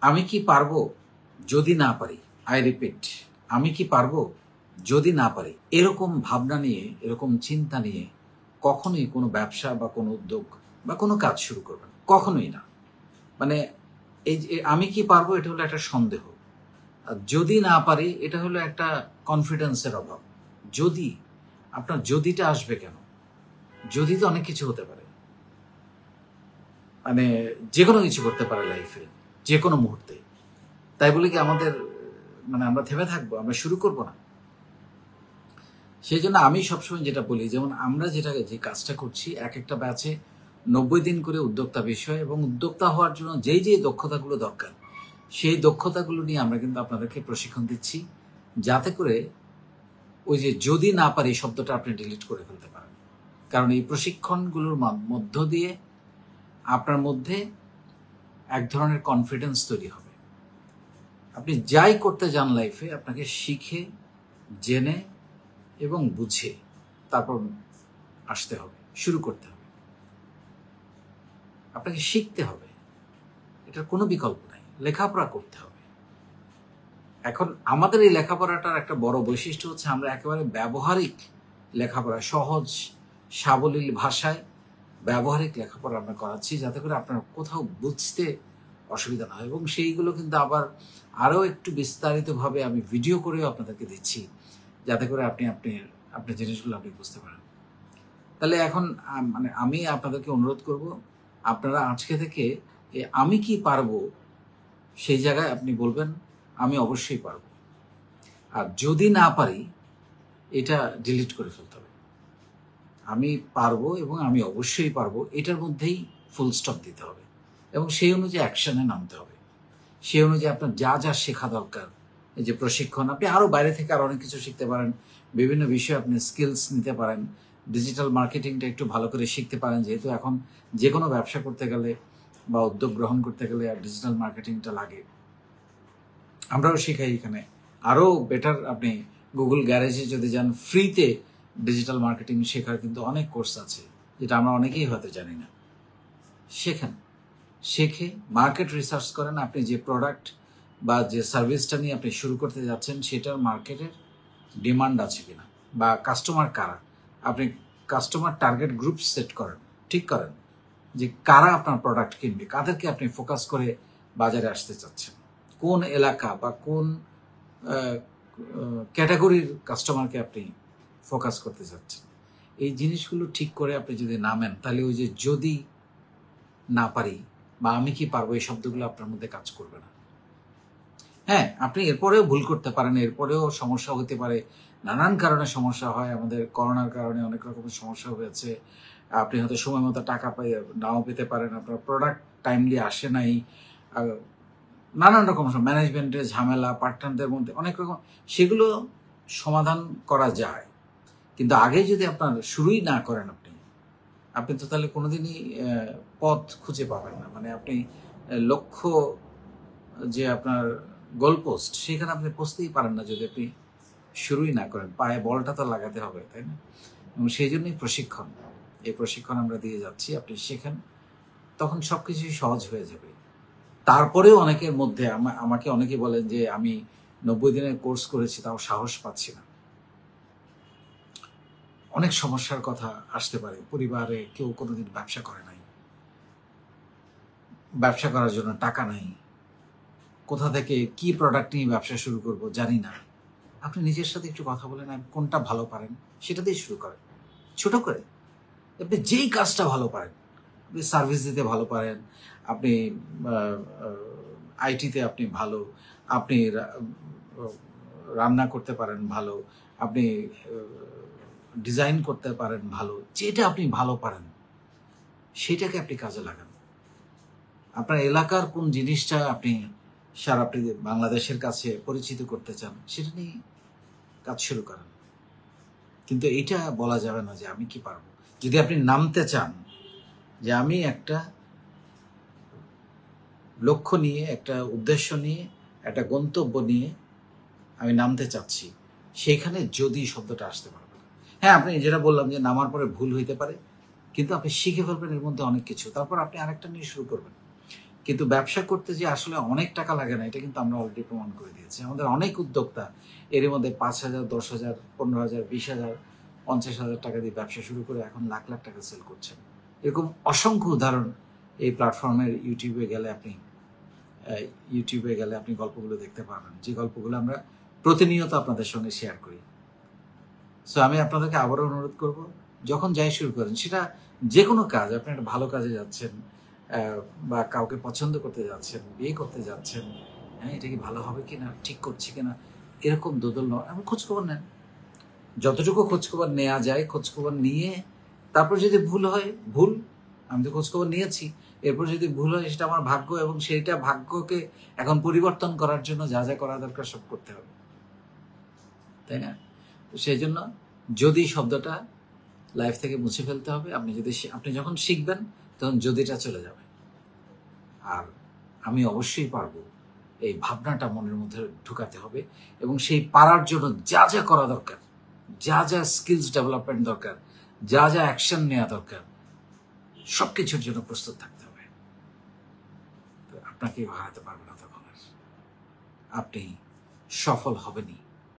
আমি কি পারবো যদি না পারি? আই রিপিট, আমি কি পারবো যদি না পারি? এরকম ভাবনা নিয়ে, এরকম চিন্তা নিয়ে কখনোই কোনো ব্যবসা বা কোনো উদ্যোগ বা কোনো কাজ শুরু করবেন, কখনোই না। মানে এই যে আমি কি পারবো, এটা হলো একটা সন্দেহ। আর যদি না পারি, এটা হলো একটা কনফিডেন্সের অভাব। যদি, আপনার যদিটা আসবে কেন? যদি তো অনেক কিছু হতে পারে, মানে যে কোনো কিছু করতে পারে লাইফে, যে কোনো মুহূর্তে। তাই বলে কি আমাদের আমরা থেমে থাকবো, আমরা শুরু করব না? সেই জন্য আমি সবসময় যেটা বলি, যেমন আমরা যে কাজটা করছি, এক একটা ব্যাচে 90 দিন করে উদ্যোক্তা বিষয়, এবং উদ্যোক্তা হওয়ার জন্য যেই দক্ষতাগুলো দরকার, সেই দক্ষতাগুলো নিয়ে আমরা কিন্তু আপনাদেরকে প্রশিক্ষণ দিচ্ছি, যাতে করে ওই যে যদি না পারি শব্দটা আপনি ডিলিট করে ফেলতে পারেন। কারণ এই প্রশিক্ষণগুলোর মধ্য দিয়ে আপনার মধ্যে এক ধরনের কনফিডেন্স তৈরি হবে। আপনি যাই করতে যান লাইফে, আপনাকে শিখে, জেনে এবং বুঝে তারপর আসতে হবে, শুরু করতে হবে। আপনাকে শিখতে হবে, এটার কোনো বিকল্প নাই। লেখাপড়া করতে হবে। এখন আমাদের এই লেখাপড়াটার একটা বড় বৈশিষ্ট্য হচ্ছে, আমরা একেবারে ব্যবহারিক লেখাপড়া, সহজ সাবলীল ভাষায় ব্যবহারিক লেখাপড়া আমরা করাচ্ছি, যাতে করে আপনার কোথাও বুঝতে অসুবিধা না হয়। এবং সেইগুলো কিন্তু আবার আরও একটু বিস্তারিতভাবে আমি ভিডিও করেও আপনাদেরকে দিচ্ছি, যাতে করে আপনি জিনিসগুলো আপনি বুঝতে পারেন। তাহলে এখন আমি আপনাদেরকে অনুরোধ করব, আপনারা আজকে থেকে আমি কি পারবো সেই জায়গায় আপনি বলবেন আমি অবশ্যই পারবো। আর যদি না পারি, এটা ডিলিট করে ফেলতে হবে। আমি পারবো এবং আমি অবশ্যই পারবো, এটার মধ্যেই ফুল স্টপ দিতে হবে, এবং সেই অনুযায়ী অ্যাকশনে নামতে হবে। সেই অনুযায়ী আপনার যা যা শেখা দরকার, এই যে প্রশিক্ষণ, আপনি আরও বাইরে থেকে আরও অনেক কিছু শিখতে পারেন। বিভিন্ন বিষয়ে আপনি স্কিলস নিতে পারেন। ডিজিটাল মার্কেটিংটা একটু ভালো করে শিখতে পারেন, যেহেতু এখন যে কোনো ব্যবসা করতে গেলে বা উদ্যোগ গ্রহণ করতে গেলে আর ডিজিটাল মার্কেটিংটা লাগে। আমরাও শিখাই এখানে। আরও বেটার, আপনি গুগল গ্যারেজে যদি যান, ফ্রিতে ডিজিটাল মার্কেটিং শেখার কিন্তু অনেক কোর্স আছে, যেটা আমরা অনেকেই হয়তো জানি না। শেখেন, শেখে মার্কেট রিসার্চ করেন। আপনি যে প্রোডাক্ট বা যে সার্ভিসটা নিয়ে আপনি শুরু করতে যাচ্ছেন, সেটার মার্কেটের ডিমান্ড আছে কিনা, বা কাস্টমার কারা। আপনি কাস্টমার টার্গেট গ্রুপ সেট করেন, ঠিক করেন যে কারা আপনার প্রোডাক্ট কিনবে, কাদেরকে আপনি ফোকাস করে বাজারে আসতে চাচ্ছেন, কোন এলাকা বা কোন ক্যাটাগরির কাস্টমারকে আপনি ফোকাস করতে চাচ্ছেন। এই জিনিসগুলো ঠিক করে আপনি যদি নামেন, তাহলে ওই যে যদি না পারি বা আমি কি পারবো, এই শব্দগুলো আপনার মধ্যে কাজ করবে না। হ্যাঁ, আপনি এরপরেও ভুল করতে পারেন, এরপরেও সমস্যা হতে পারে। নানান কারণে সমস্যা হয়। আমাদের করোনার কারণে অনেক রকমের সমস্যা হয়েছে। আপনি হয়তো সময় মতো টাকা নাও পেতে পারেন, আপনার প্রোডাক্ট টাইমলি আসে নাই, নানান রকম ম্যানেজমেন্টের ঝামেলা, পার্টনারদের মধ্যে অনেক রকম, সেগুলো সমাধান করা যায়। কিন্তু আগে যদি আপনার শুরুই না করেন, আপনি তো তাহলে কোনোদিনই পথ খুঁজে পাবেন না। আপনি লক্ষ্য, যে আপনার গোলপোস্ট, সেখানে আপনি পৌঁছতেই পারেন না যদি আপনি শুরুই না করেন। পায়ে বলটা তো লাগাতে হবে, তাই না? এবং সেই জন্যই প্রশিক্ষণ, এই প্রশিক্ষণ আমরা দিয়ে যাচ্ছি। আপনি শেখেন, তখন সব কিছুই সহজ হয়ে যাবে। তারপরেও অনেকের মধ্যে আমাকে অনেকে বলেন যে আমি 90 দিনের কোর্স করেছি, তাও সাহস পাচ্ছি না। অনেক সমস্যার কথা আসতে পারে। পরিবারে কেউ কোনোদিন ব্যবসা করে নাই, ব্যবসা করার জন্য টাকা নাই, কোথা থেকে কি প্রোডাক্ট নিয়ে ব্যবসা শুরু করব জানি না। আপনি নিজের সাথে একটু কথা বলেন, কোনটা ভালো পারেন সেটা দিয়ে শুরু করেন, ছোট করে। আপনি যেই কাজটা ভালো পারেন, আপনি সার্ভিস দিতে ভালো পারেন, আপনি আইটিতে আপনি ভালো, আপনি রান্না করতে পারেন ভালো, আপনি ডিজাইন করতে পারেন ভালো, যেটা আপনি ভালো পারেন সেটাকে আপনি কাজে লাগান। আপনার এলাকার কোন জিনিসটা আপনি বাংলাদেশের কাছে পরিচিত করতে চান, সেটা নিয়ে কাজ শুরু করেন। কিন্তু এটা বলা যাবে না যে আমি কি পারবো। যদি আপনি নামতে চান, যে আমি একটা লক্ষ্য নিয়ে, একটা উদ্দেশ্য নিয়ে, একটা গন্তব্য নিয়ে আমি নামতে চাচ্ছি, সেইখানে যদি শব্দটা আসতে পারবে না। হ্যাঁ, আপনি যেটা বললাম যে নামার পরে ভুল হইতে পারে, কিন্তু আপনি শিখে ফেলবেন এর মধ্যে অনেক কিছু। তারপর আপনি আরেকটা নিয়ে শুরু করবেন। কিন্তু ব্যবসা করতে যে আসলে অনেক টাকা লাগে না, এটা কিন্তু আমরা অলরেডি প্রমাণ করে দিয়েছি। আমাদের অনেক উদ্যোক্তা এর মধ্যে 5,000, 10,000, 15,000, 20,000, 50,000 টাকা দিয়ে ব্যবসা শুরু করে এখন লাখ লাখ টাকা সেল করছেন। এরকম অসংখ্য উদাহরণ এই প্ল্যাটফর্মের ইউটিউবে গেলে আপনি গল্পগুলো দেখতে পাবেন, যে গল্পগুলো আমরা প্রতিনিয়ত আপনাদের সঙ্গে শেয়ার করি। সো আমি আপনাদেরকে আবারও অনুরোধ করব, যখন যাই শুরু করেন, সেটা যে কোনো কাজ, আপনি একটা ভালো কাজে যাচ্ছেন বা কাউকে পছন্দ করতে যাচ্ছেন, বিয়ে করতে যাচ্ছেন, হ্যাঁ এটা কি ভালো হবে কিনা, ঠিক করছি কিনা, এরকম দোদল নয়, আমি খোঁজখবর নেন। যতটুকু খোঁজখবর নেওয়া যায় খোঁজখবর নিয়ে তারপর যদি ভুল হয় ভুল, আমি তো খোঁজখবর নিয়েছি, এরপর যদি ভুল হয় সেটা আমার ভাগ্য, এবং সেইটা ভাগ্যকে এখন পরিবর্তন করার জন্য যা যা করা দরকার সব করতে হবে, তাই না? তো সেই জন্য যদি শব্দটা লাইফ থেকে মুছে ফেলতে হবে। আপনি যখন শিখবেন তখন যদিটা চলে যাবে। আর আমি অবশ্যই পারবো, এই ভাবনাটা মনের মধ্যে ঢুকাতে হবে, এবং সেই পারার জন্য যা যা করা দরকার, যা যা স্কিলস ডেভেলপমেন্ট দরকার, যা যা অ্যাকশন নেওয়া দরকার, সব কিছুর জন্য প্রস্তুত থাকতে হবে। তো আপনাকে হারাতে পারবে না তখন আর, আপনি সফল হবেনই।